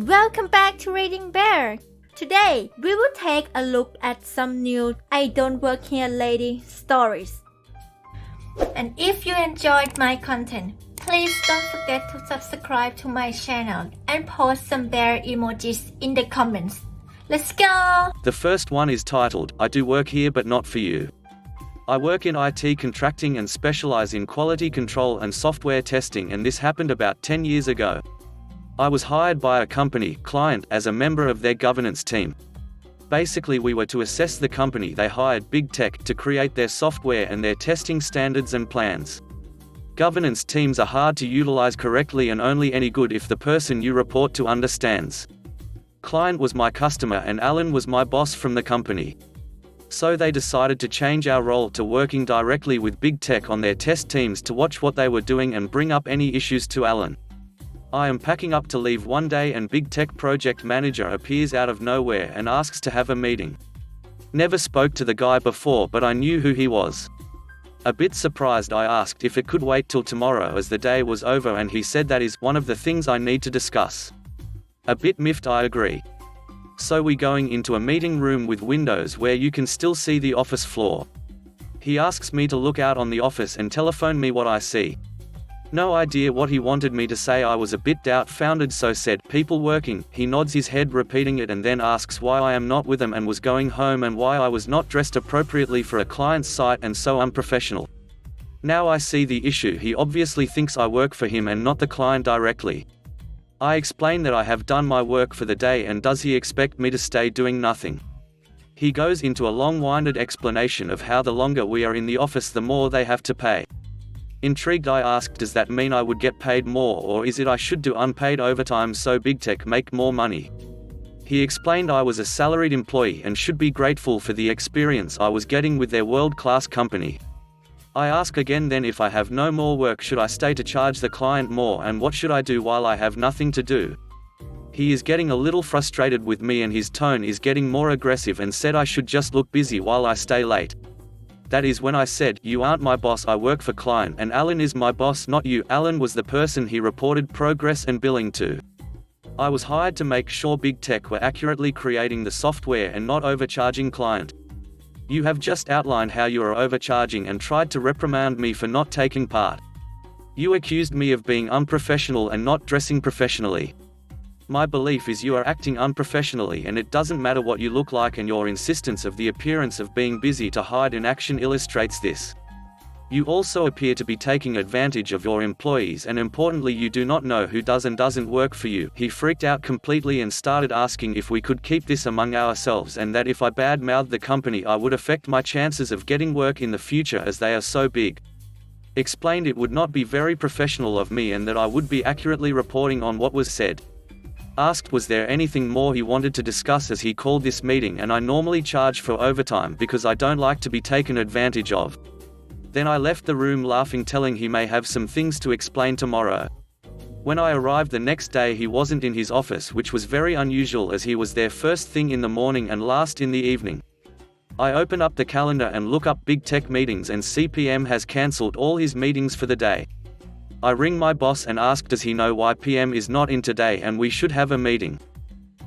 Welcome back to ReadingBear. Today, we will take a look at some new IDontWorkHereLady stories. And if you enjoyed my content, please don't forget to subscribe to my channel and post some bear emojis in the comments. Let's go! The first one is titled, I do work here but not for you. I work in IT contracting and specialize in quality control and software testing, and this happened about 10 years ago. I was hired by a company client as a member of their governance team. Basically, we were to assess the company they hired, big tech, to create their software and their testing standards and plans. Governance teams are hard to utilize correctly and only any good if the person you report to understands. Client was my customer and Alan was my boss from the company. So they decided to change our role to working directly with big tech on their test teams to watch what they were doing and bring up any issues to Alan. I am packing up to leave one day and big tech project manager appears out of nowhere and asks to have a meeting. Never spoke to the guy before, but I knew who he was. A bit surprised, I asked if it could wait till tomorrow as the day was over, and he said that is one of the things I need to discuss. A bit miffed, I agree. So we going into a meeting room with windows where you can still see the office floor. He asks me to look out on the office and telephone me what I see. No idea what he wanted me to say. I was a bit doubt-founded, so said, people working. He nods his head repeating it and then asks why I am not with them and was going home and why I was not dressed appropriately for a client's site and so unprofessional. Now I see the issue. He obviously thinks I work for him and not the client directly. I explain that I have done my work for the day, and does he expect me to stay doing nothing? He goes into a long-winded explanation of how the longer we are in the office the more they have to pay. Intrigued, I asked, does that mean I would get paid more, or is it I should do unpaid overtime so big tech make more money? He explained I was a salaried employee and should be grateful for the experience I was getting with their world-class company. I ask again then, if I have no more work should I stay to charge the client more, and what should I do while I have nothing to do? He is getting a little frustrated with me and his tone is getting more aggressive and said I should just look busy while I stay late. That is when I said, you aren't my boss, I work for client and Alan is my boss, not you. Alan was the person he reported progress and billing to. I was hired to make sure big tech were accurately creating the software and not overcharging client. You have just outlined how you are overcharging and tried to reprimand me for not taking part. You accused me of being unprofessional and not dressing professionally. My belief is you are acting unprofessionally and it doesn't matter what you look like, and your insistence of the appearance of being busy to hide in action illustrates this. You also appear to be taking advantage of your employees, and importantly you do not know who does and doesn't work for you. He freaked out completely and started asking if we could keep this among ourselves, and that if I bad-mouthed the company I would affect my chances of getting work in the future as they are so big. Explained it would not be very professional of me and that I would be accurately reporting on what was said. Asked was there anything more he wanted to discuss as he called this meeting, and I normally charge for overtime because I don't like to be taken advantage of. Then I left the room laughing, telling he may have some things to explain tomorrow. When I arrived the next day he wasn't in his office, which was very unusual as he was there first thing in the morning and last in the evening. I open up the calendar and look up big tech meetings and PM has cancelled all his meetings for the day. I ring my boss and ask does he know why PM is not in today and we should have a meeting.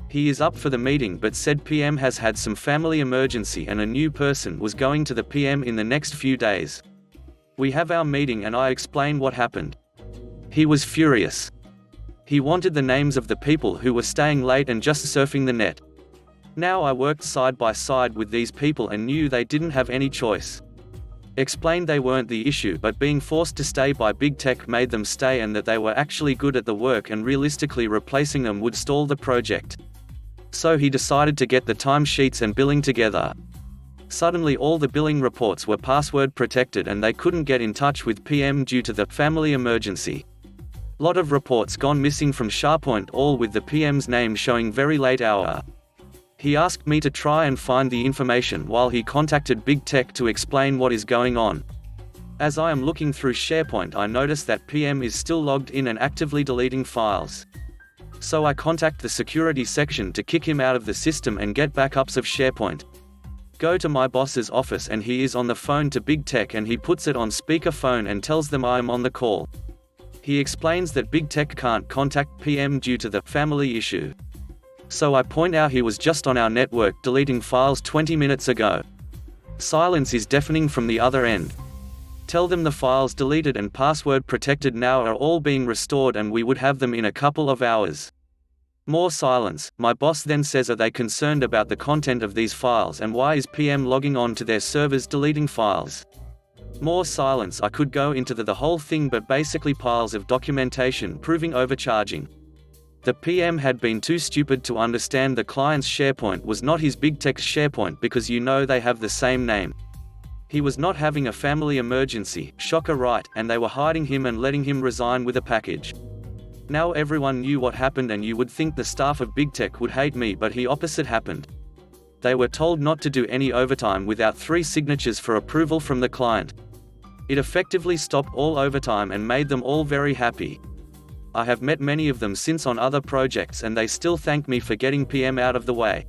He is up for the meeting but said PM has had some family emergency and a new person was going to the PM in the next few days. We have our meeting and I explain what happened. He was furious. He wanted the names of the people who were staying late and just surfing the net. Now I worked side by side with these people and knew they didn't have any choice. Explained they weren't the issue, but being forced to stay by big tech made them stay, and that they were actually good at the work and realistically replacing them would stall the project. So he decided to get the timesheets and billing together. Suddenly all the billing reports were password protected and they couldn't get in touch with PM due to the family emergency. Lot of reports gone missing from SharePoint, all with the PM's name showing very late hour. He asked me to try and find the information while he contacted big tech to explain what is going on. As I am looking through SharePoint I notice that PM is still logged in and actively deleting files. So I contact the security section to kick him out of the system and get backups of SharePoint. Go to my boss's office and he is on the phone to big tech and he puts it on speakerphone and tells them I am on the call. He explains that big tech can't contact PM due to the family issue. So I point out he was just on our network deleting files 20 minutes ago. Silence is deafening from the other end. Tell them the files deleted and password protected now are all being restored and we would have them in a couple of hours. More silence. My boss then says, are they concerned about the content of these files and why is PM logging on to their servers deleting files? More silence. I could go into the whole thing, but basically piles of documentation proving overcharging. The PM had been too stupid to understand the client's SharePoint was not his big tech's SharePoint because they have the same name. He was not having a family emergency, shocker right, and they were hiding him and letting him resign with a package. Now everyone knew what happened and you would think the staff of big tech would hate me, but the opposite happened. They were told not to do any overtime without 3 signatures for approval from the client. It effectively stopped all overtime and made them all very happy. I have met many of them since on other projects and they still thank me for getting PM out of the way.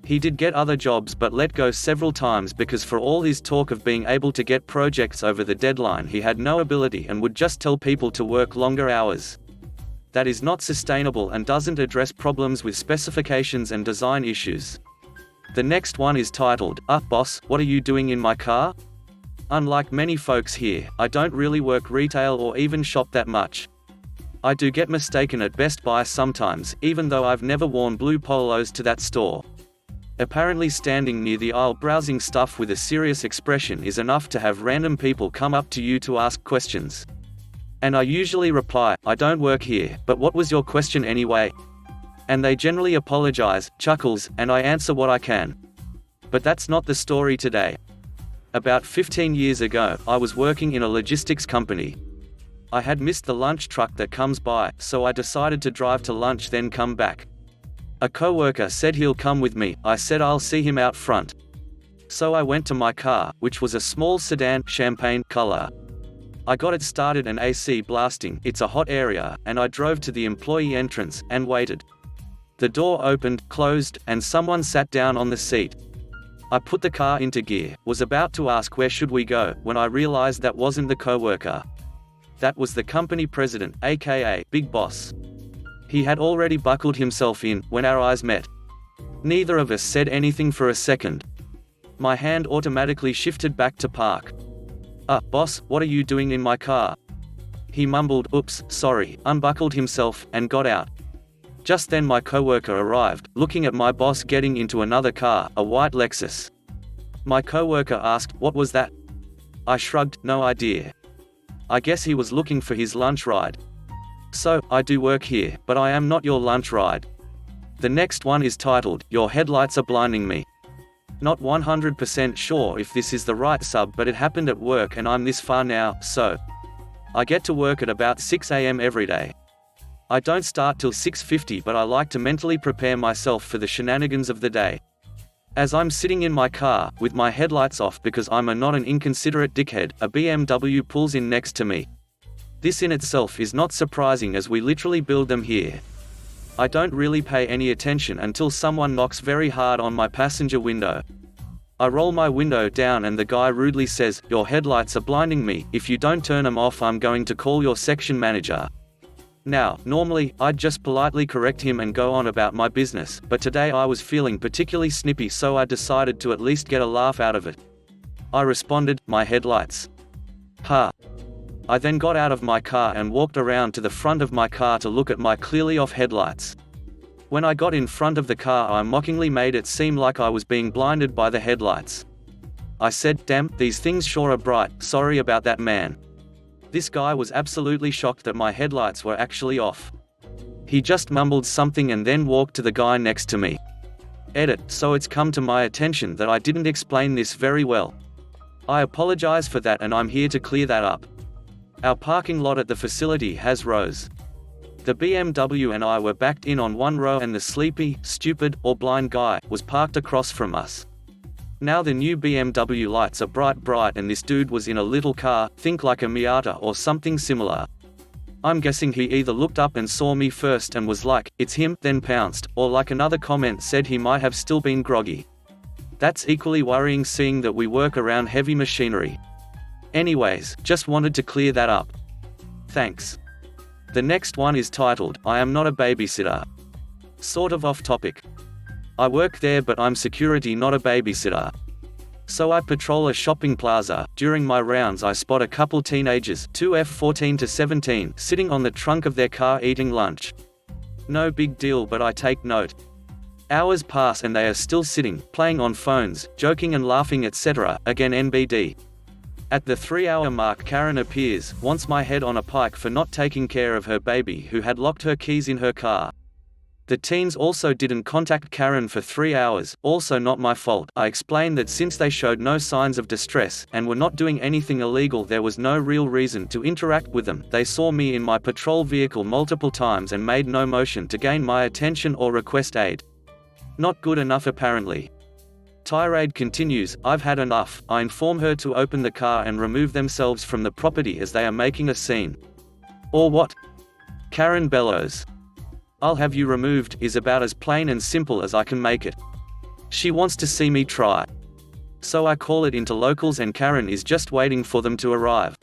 He did get other jobs but let go several times because for all his talk of being able to get projects over the deadline, he had no ability and would just tell people to work longer hours. That is not sustainable and doesn't address problems with specifications and design issues. The next one is titled, Boss, what are you doing in my car? Unlike many folks here, I don't really work retail or even shop that much. I do get mistaken at Best Buy sometimes, even though I've never worn blue polos to that store. Apparently standing near the aisle browsing stuff with a serious expression is enough to have random people come up to you to ask questions. And I usually reply, I don't work here, but what was your question anyway? And they generally apologize, chuckles, and I answer what I can. But that's not the story today. About 15 years ago, I was working in a logistics company. I had missed the lunch truck that comes by, so I decided to drive to lunch then come back. A coworker said he'll come with me. I said I'll see him out front. So I went to my car, which was a small sedan, champagne color. I got it started and AC blasting, it's a hot area, and I drove to the employee entrance, and waited. The door opened, closed, and someone sat down on the seat. I put the car into gear, was about to ask where should we go, when I realized that wasn't the coworker. That was the company president, aka Big Boss. He had already buckled himself in, when our eyes met. Neither of us said anything for a second. My hand automatically shifted back to park. Boss, what are you doing in my car? He mumbled, oops, sorry, unbuckled himself, and got out. Just then my coworker arrived, looking at my boss getting into another car, a white Lexus. My coworker asked, what was that? I shrugged, no idea. I guess he was looking for his lunch ride. So, I do work here, but I am not your lunch ride. The next one is titled, Your Headlights Are Blinding Me. Not 100% sure if this is the right sub, but it happened at work and I'm this far now, so. I get to work at about 6 AM every day. I don't start till 6:50, but I like to mentally prepare myself for the shenanigans of the day. As I'm sitting in my car, with my headlights off because I'm not an inconsiderate dickhead, a BMW pulls in next to me. This in itself is not surprising as we literally build them here. I don't really pay any attention until someone knocks very hard on my passenger window. I roll my window down and the guy rudely says, your headlights are blinding me, if you don't turn them off I'm going to call your section manager. Now, normally, I'd just politely correct him and go on about my business, but today I was feeling particularly snippy so I decided to at least get a laugh out of it. I responded, my headlights. Ha. I then got out of my car and walked around to the front of my car to look at my clearly off headlights. When I got in front of the car I mockingly made it seem like I was being blinded by the headlights. I said, damn, these things sure are bright, sorry about that man. This guy was absolutely shocked that my headlights were actually off. He just mumbled something and then walked to the guy next to me. Edit, so it's come to my attention that I didn't explain this very well. I apologize for that and I'm here to clear that up. Our parking lot at the facility has rows. The BMW and I were backed in on one row and the sleepy, stupid, or blind guy was parked across from us. Now the new BMW lights are bright and this dude was in a little car, think like a Miata or something similar. I'm guessing he either looked up and saw me first and was like, it's him, then pounced, or like another comment said he might have still been groggy. That's equally worrying seeing that we work around heavy machinery. Anyways, just wanted to clear that up. Thanks. The next one is titled, I am not a babysitter. Sort of off topic. I work there but I'm security, not a babysitter. So I patrol a shopping plaza. During my rounds I spot a couple teenagers, 14 to 17, sitting on the trunk of their car eating lunch. No big deal, but I take note. Hours pass and they are still sitting, playing on phones, joking and laughing, etc. Again NBD. At the 3-hour mark Karen appears, wants my head on a pike for not taking care of her baby who had locked her keys in her car. The teens also didn't contact Karen for 3 hours, also not my fault. I explained that since they showed no signs of distress, and were not doing anything illegal, there was no real reason to interact with them. They saw me in my patrol vehicle multiple times and made no motion to gain my attention or request aid. Not good enough apparently. Tirade continues, I've had enough. I inform her to open the car and remove themselves from the property as they are making a scene. Or what? Karen bellows. I'll have you removed is about as plain and simple as I can make it. She wants to see me try. So I call it into locals and Karen is just waiting for them to arrive.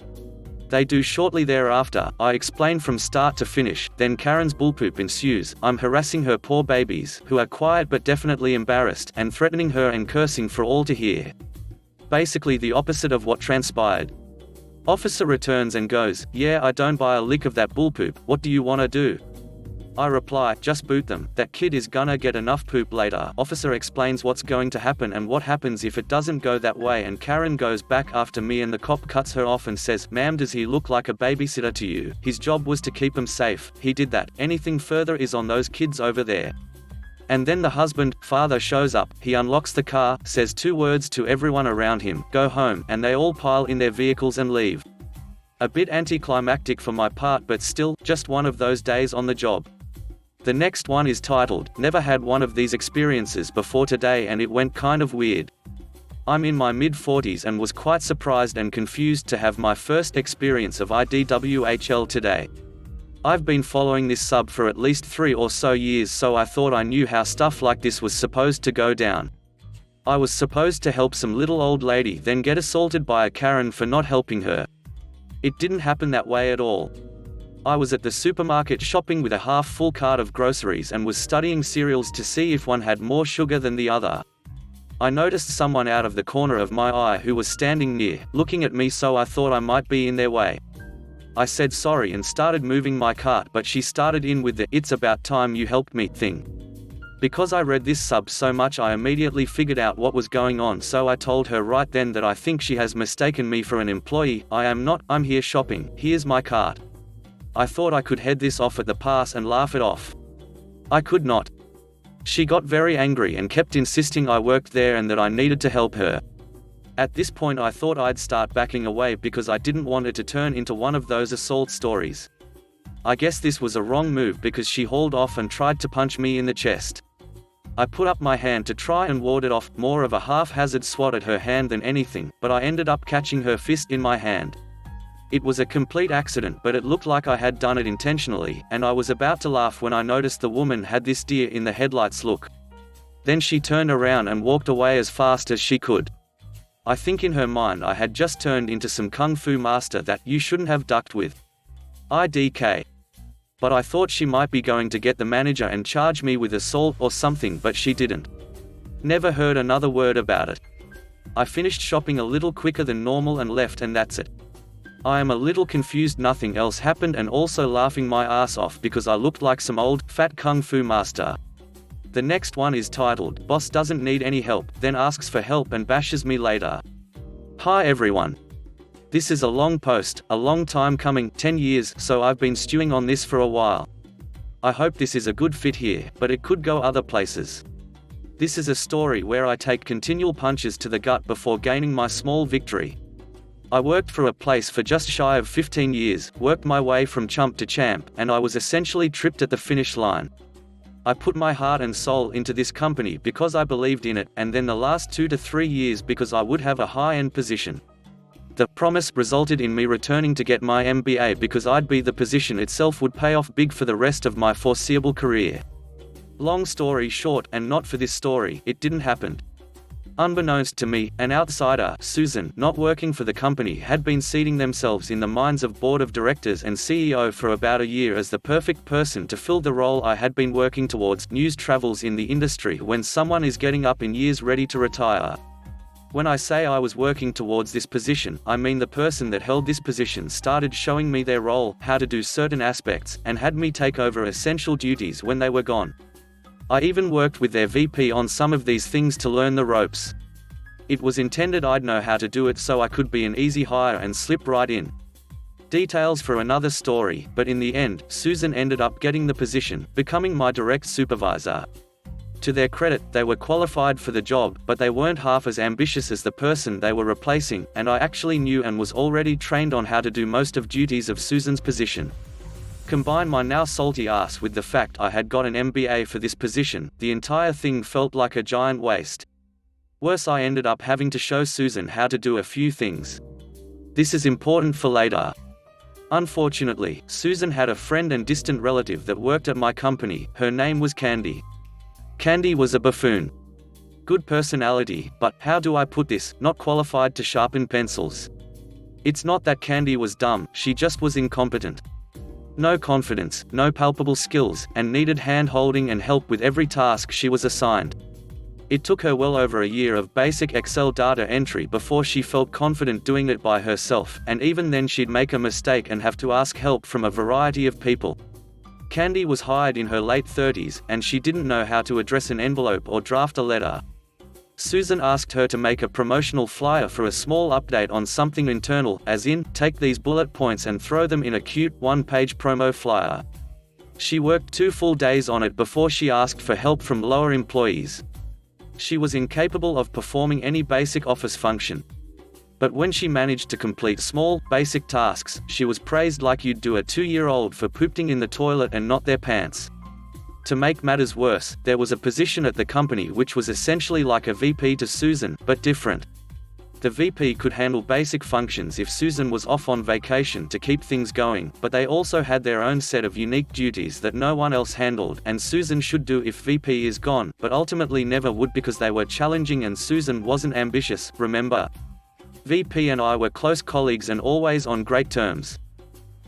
They do shortly thereafter. I explain from start to finish, then Karen's bullpoop ensues. I'm harassing her poor babies, who are quiet but definitely embarrassed, and threatening her and cursing for all to hear. Basically the opposite of what transpired. Officer returns and goes, yeah, I don't buy a lick of that bullpoop, what do you wanna do? I reply, just boot them, that kid is gonna get enough poop later. Officer explains what's going to happen and what happens if it doesn't go that way, and Karen goes back after me and the cop cuts her off and says, ma'am, does he look like a babysitter to you? His job was to keep them safe, he did that, anything further is on those kids over there. And then the husband, father shows up, he unlocks the car, says 2 words to everyone around him, go home, and they all pile in their vehicles and leave. A bit anticlimactic for my part, but still, just one of those days on the job. The next one is titled, Never had one of these experiences before today and it went kind of weird. I'm in my mid-40s and was quite surprised and confused to have my first experience of IDWHL today. I've been following this sub for at least 3 or so years, so I thought I knew how stuff like this was supposed to go down. I was supposed to help some little old lady, then get assaulted by a Karen for not helping her. It didn't happen that way at all. I was at the supermarket shopping with a half-full cart of groceries and was studying cereals to see if one had more sugar than the other. I noticed someone out of the corner of my eye who was standing near, looking at me, so I thought I might be in their way. I said sorry and started moving my cart, but she started in with the "it's about time you helped me" thing. Because I read this sub so much, I immediately figured out what was going on, so I told her right then that I think she has mistaken me for an employee. I am not, I'm here shopping, here's my cart. I thought I could head this off at the pass and laugh it off. I could not. She got very angry and kept insisting I worked there and that I needed to help her. At this point I thought I'd start backing away because I didn't want it to turn into one of those assault stories. I guess this was a wrong move because she hauled off and tried to punch me in the chest. I put up my hand to try and ward it off, more of a haphazard swat at her hand than anything, but I ended up catching her fist in my hand. It was a complete accident, but it looked like I had done it intentionally, and I was about to laugh when I noticed the woman had this deer in the headlights look. Then she turned around and walked away as fast as she could. I think in her mind I had just turned into some kung fu master that you shouldn't have ducked with. IDK. But I thought she might be going to get the manager and charge me with assault or something, but she didn't. Never heard another word about it. I finished shopping a little quicker than normal and left, and that's it. I am a little confused, nothing else happened, and also laughing my ass off because I looked like some old, fat kung fu master. The next one is titled, Boss doesn't need any help, then asks for help and bashes me later. Hi everyone. This is a long post, a long time coming, 10 years, so I've been stewing on this for a while. I hope this is a good fit here, but it could go other places. This is a story where I take continual punches to the gut before gaining my small victory. I worked for a place for just shy of 15 years, worked my way from chump to champ, and I was essentially tripped at the finish line. I put my heart and soul into this company because I believed in it, and then the last 2 to 3 years because I would have a high-end position. The promise resulted in me returning to get my MBA because I'd be the position itself would pay off big for the rest of my foreseeable career. Long story short, and not for this story, it didn't happen. Unbeknownst to me, an outsider, Susan, not working for the company, had been seating themselves in the minds of board of directors and CEO for about a year as the perfect person to fill the role I had been working towards. News travels in the industry when someone is getting up in years ready to retire. When I say I was working towards this position, I mean the person that held this position started showing me their role, how to do certain aspects, and had me take over essential duties when they were gone. I even worked with their VP on some of these things to learn the ropes. It was intended I'd know how to do it so I could be an easy hire and slip right in. Details for another story, but in the end, Susan ended up getting the position, becoming my direct supervisor. To their credit, they were qualified for the job, but they weren't half as ambitious as the person they were replacing, and I actually knew and was already trained on how to do most of duties of Susan's position. Combine my now salty ass with the fact I had got an MBA for this position, the entire thing felt like a giant waste. Worse, I ended up having to show Susan how to do a few things. This is important for later. Unfortunately, Susan had a friend and distant relative that worked at my company. Her name was Candy. Candy was a buffoon. Good personality, but, how do I put this, not qualified to sharpen pencils. It's not that Candy was dumb, she just was incompetent. No confidence, no palpable skills, and needed hand-holding and help with every task she was assigned. It took her well over a year of basic Excel data entry before she felt confident doing it by herself, and even then she'd make a mistake and have to ask help from a variety of people. Candy was hired in her late 30s, and she didn't know how to address an envelope or draft a letter. Susan asked her to make a promotional flyer for a small update on something internal, as in, take these bullet points and throw them in a cute, one-page promo flyer. She worked 2 full days on it before she asked for help from lower employees. She was incapable of performing any basic office function. But when she managed to complete small, basic tasks, she was praised like you'd do a 2-year-old for pooping in the toilet and not their pants. To make matters worse, there was a position at the company which was essentially like a VP to Susan, but different. The VP could handle basic functions if Susan was off on vacation to keep things going, but they also had their own set of unique duties that no one else handled, and Susan should do if VP is gone, but ultimately never would because they were challenging and Susan wasn't ambitious. Remember, VP and I were close colleagues and always on great terms.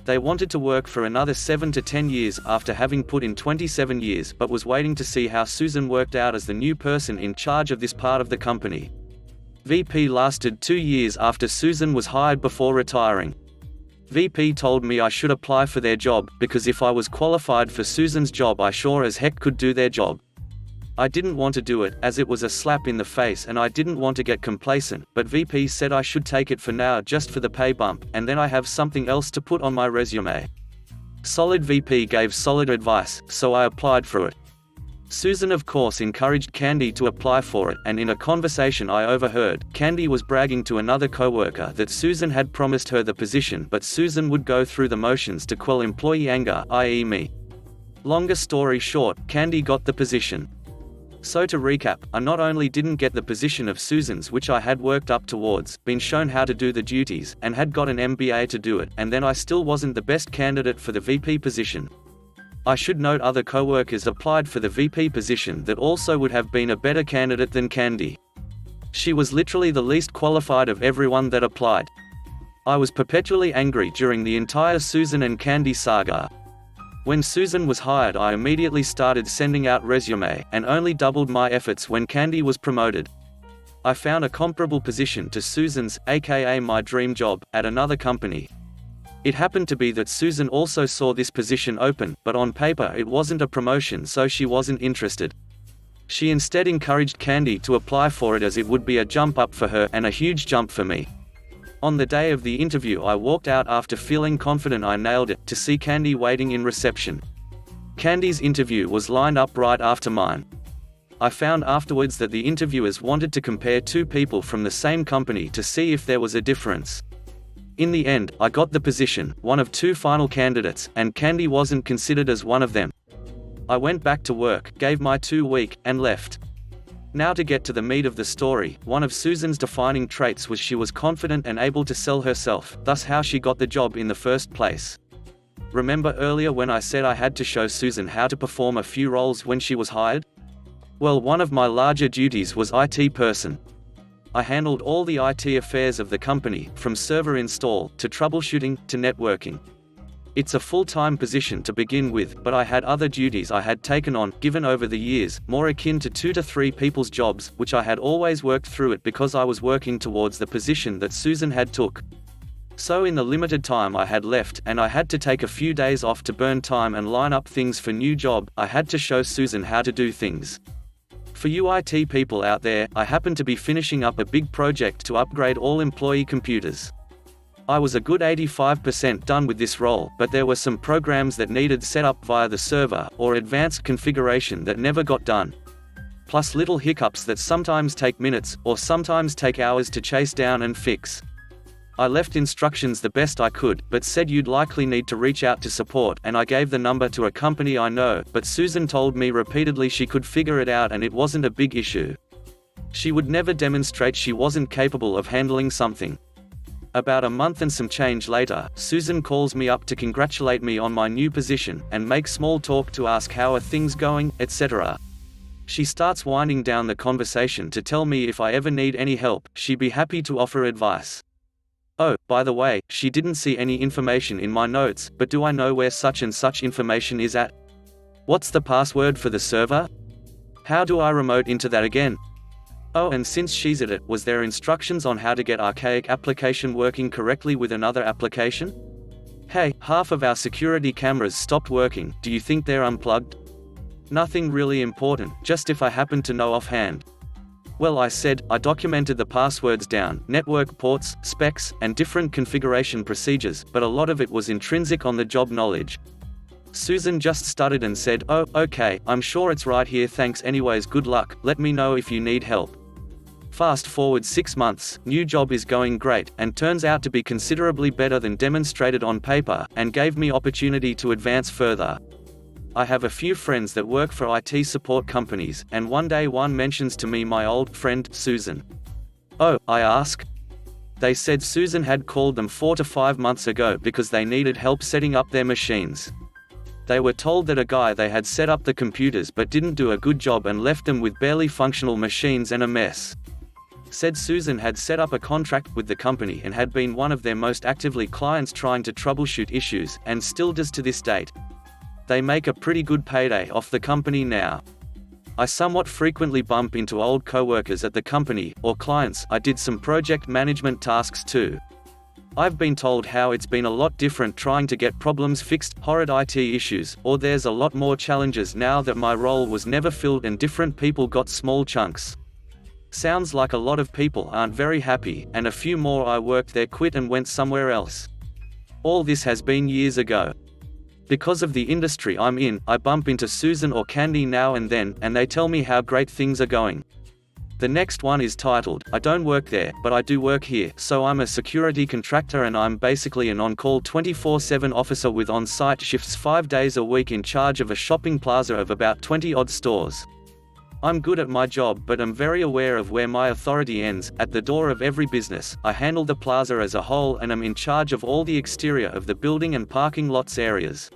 They wanted to work for another 7 to 10 years after having put in 27 years, but was waiting to see how Susan worked out as the new person in charge of this part of the company. VP lasted 2 years after Susan was hired before retiring. VP told me I should apply for their job, because if I was qualified for Susan's job I sure as heck could do their job. I didn't want to do it, as it was a slap in the face and I didn't want to get complacent, but VP said I should take it for now just for the pay bump, and then I have something else to put on my resume. Solid VP gave solid advice, so I applied for it. Susan of course encouraged Candy to apply for it, and in a conversation I overheard, Candy was bragging to another coworker that Susan had promised her the position but Susan would go through the motions to quell employee anger, i.e. me. Longer story short, Candy got the position. So to recap, I not only didn't get the position of Susan's which I had worked up towards, been shown how to do the duties, and had got an MBA to do it, and then I still wasn't the best candidate for the VP position. I should note other co-workers applied for the VP position that also would have been a better candidate than Candy. She was literally the least qualified of everyone that applied. I was perpetually angry during the entire Susan and Candy saga. When Susan was hired I immediately started sending out resume, and only doubled my efforts when Candy was promoted. I found a comparable position to Susan's, aka my dream job, at another company. It happened to be that Susan also saw this position open, but on paper it wasn't a promotion so she wasn't interested. She instead encouraged Candy to apply for it as it would be a jump up for her and a huge jump for me. On the day of the interview I walked out after feeling confident I nailed it, to see Candy waiting in reception. Candy's interview was lined up right after mine. I found afterwards that the interviewers wanted to compare 2 people from the same company to see if there was a difference. In the end, I got the position, one of 2 final candidates, and Candy wasn't considered as one of them. I went back to work, gave my 2-week, and left. Now to get to the meat of the story, one of Susan's defining traits was she was confident and able to sell herself, thus how she got the job in the first place. Remember earlier when I said I had to show Susan how to perform a few roles when she was hired? Well, one of my larger duties was IT person. I handled all the IT affairs of the company, from server install, to troubleshooting, to networking. It's a full-time position to begin with, but I had other duties I had taken on, given over the years, more akin to 2 to 3 people's jobs, which I had always worked through it because I was working towards the position that Susan had took. So in the limited time I had left, and I had to take a few days off to burn time and line up things for new job, I had to show Susan how to do things. For you IT people out there, I happened to be finishing up a big project to upgrade all employee computers. I was a good 85% done with this role, but there were some programs that needed set up via the server, or advanced configuration that never got done. Plus little hiccups that sometimes take minutes, or sometimes take hours to chase down and fix. I left instructions the best I could, but said you'd likely need to reach out to support, and I gave the number to a company I know, but Susan told me repeatedly she could figure it out and it wasn't a big issue. She would never demonstrate she wasn't capable of handling something. About a month and some change later, Susan calls me up to congratulate me on my new position, and make small talk to ask how are things going, etc. She starts winding down the conversation to tell me if I ever need any help, she'd be happy to offer advice. Oh, by the way, she didn't see any information in my notes, but do I know where such and such information is at? What's the password for the server? How do I remote into that again? Oh, and since she's at it, was there instructions on how to get archaic application working correctly with another application? Hey, half of our security cameras stopped working, do you think they're unplugged? Nothing really important, just if I happen to know offhand. Well, I said, I documented the passwords down, network ports, specs, and different configuration procedures, but a lot of it was intrinsic on the job knowledge. Susan just stuttered and said, oh, okay, I'm sure it's right here, thanks anyways, good luck, let me know if you need help. Fast forward 6 months, new job is going great, and turns out to be considerably better than demonstrated on paper, and gave me opportunity to advance further. I have a few friends that work for IT support companies, and one day one mentions to me my old friend, Susan. Oh, I ask? They said Susan had called them 4 to 5 months ago because they needed help setting up their machines. They were told that a guy they had set up the computers but didn't do a good job and left them with barely functional machines and a mess. Said Susan had set up a contract with the company and had been one of their most actively clients trying to troubleshoot issues, and still does to this date. They make a pretty good payday off the company now. I somewhat frequently bump into old coworkers at the company, or clients I did some project management tasks too. I've been told how it's been a lot different trying to get problems fixed, horrid IT issues, or there's a lot more challenges now that my role was never filled and different people got small chunks. Sounds like a lot of people aren't very happy, and a few more I worked there quit and went somewhere else. All this has been years ago. Because of the industry I'm in, I bump into Susan or Candy now and then, and they tell me how great things are going. The next one is titled, I don't work there, but I do work here, so I'm a security contractor and I'm basically an on-call 24/7 officer with on-site shifts 5 days a week in charge of a shopping plaza of about 20-odd stores. I'm good at my job but am very aware of where my authority ends. At the door of every business, I handle the plaza as a whole and am in charge of all the exterior of the building and parking lots areas.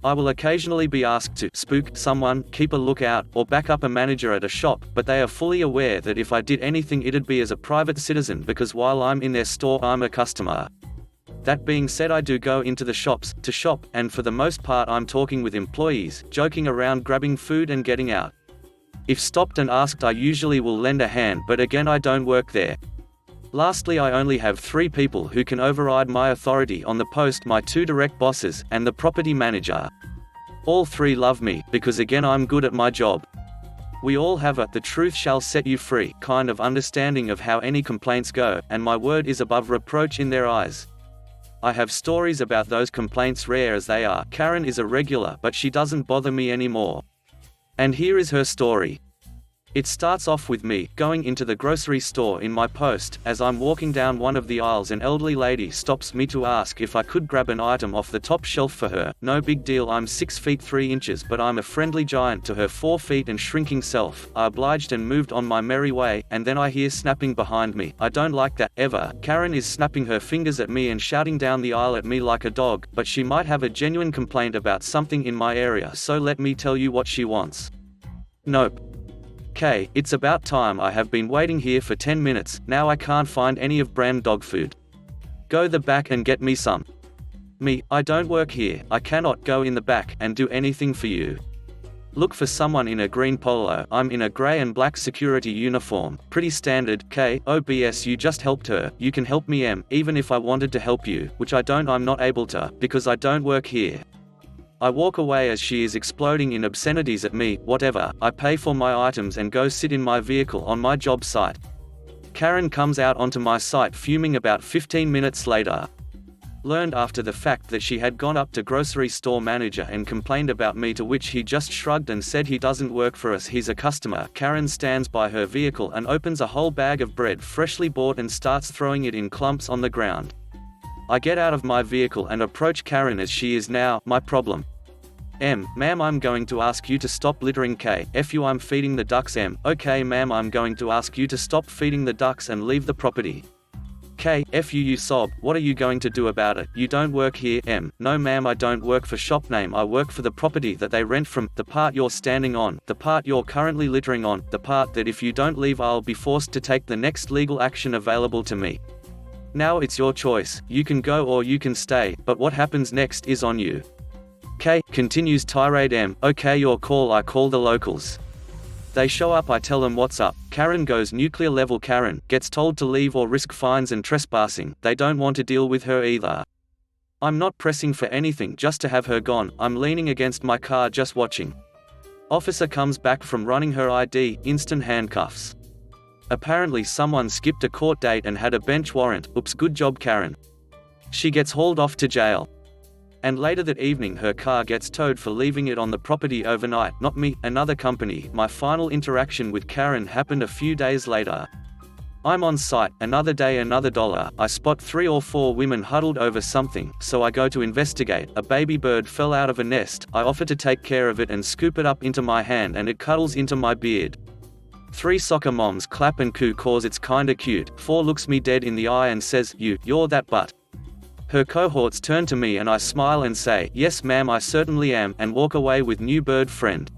I will occasionally be asked to spook someone, keep a lookout, or back up a manager at a shop, but they are fully aware that if I did anything it'd be as a private citizen because while I'm in their store I'm a customer. That being said, I do go into the shops to shop, and for the most part I'm talking with employees, joking around, grabbing food and getting out. If stopped and asked I usually will lend a hand, but again I don't work there. Lastly, I only have 3 people who can override my authority on the post: my 2 direct bosses, and the property manager. All 3 love me, because again I'm good at my job. We all have a "the truth shall set you free" kind of understanding of how any complaints go, and my word is above reproach in their eyes. I have stories about those complaints, rare as they are. Karen is a regular, but she doesn't bother me anymore. And here is her story. It starts off with me going into the grocery store in my post. As I'm walking down one of the aisles, an elderly lady stops me to ask if I could grab an item off the top shelf for her. No big deal, I'm 6 feet 3 inches, but I'm a friendly giant to her 4 feet and shrinking self. I obliged and moved on my merry way, and then I hear snapping behind me. I don't like that, ever. Karen is snapping her fingers at me and shouting down the aisle at me like a dog, but she might have a genuine complaint about something in my area, so let me tell you what she wants. Nope. K, it's about time, I have been waiting here for 10 minutes, now I can't find any of brand dog food. Go the back and get me some. Me, I don't work here, I cannot go in the back and do anything for you. Look for someone in a green polo, I'm in a grey and black security uniform, pretty standard. K, OBS, you just helped her, you can help me. M, even if I wanted to help you, which I don't, I'm not able to, because I don't work here. I walk away as she is exploding in obscenities at me. Whatever, I pay for my items and go sit in my vehicle on my job site. Karen comes out onto my site fuming. About 15 minutes later, learned after the fact that she had gone up to grocery store manager and complained about me, to which he just shrugged and said he doesn't work for us, he's a customer. Karen stands by her vehicle and opens a whole bag of bread freshly bought and starts throwing it in clumps on the ground. I get out of my vehicle and approach Karen, as she is now my problem. M, ma'am, I'm going to ask you to stop littering. K, F you, I'm feeding the ducks. M, okay ma'am, I'm going to ask you to stop feeding the ducks and leave the property. K, F you, you sob, what are you going to do about it? You don't work here. M, no ma'am, I don't work for shop name, I work for the property that they rent from, the part you're standing on, the part you're currently littering on, the part that if you don't leave I'll be forced to take the next legal action available to me. Now it's your choice, you can go or you can stay, but what happens next is on you. K, continues tirade. M, okay your call, I call the locals. They show up, I tell them what's up. Karen goes nuclear level. Karen gets told to leave or risk fines and trespassing, they don't want to deal with her either. I'm not pressing for anything, just to have her gone, I'm leaning against my car just watching. Officer comes back from running her ID, instant handcuffs. Apparently someone skipped a court date and had a bench warrant. Oops, good job Karen. She gets hauled off to jail. And later that evening her car gets towed for leaving it on the property overnight. Not me, another company. My final interaction with Karen happened a few days later. I'm on site, another day, another dollar. I spot 3 or 4 women huddled over something, so I go to investigate. A baby bird fell out of a nest, I offer to take care of it and scoop it up into my hand and it cuddles into my beard. 3 soccer moms clap and coo cause it's kinda cute. 4 looks me dead in the eye and says, you're that butt. Her cohorts turn to me and I smile and say, yes ma'am I certainly am, and walk away with new bird friend.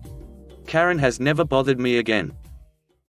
Karen has never bothered me again.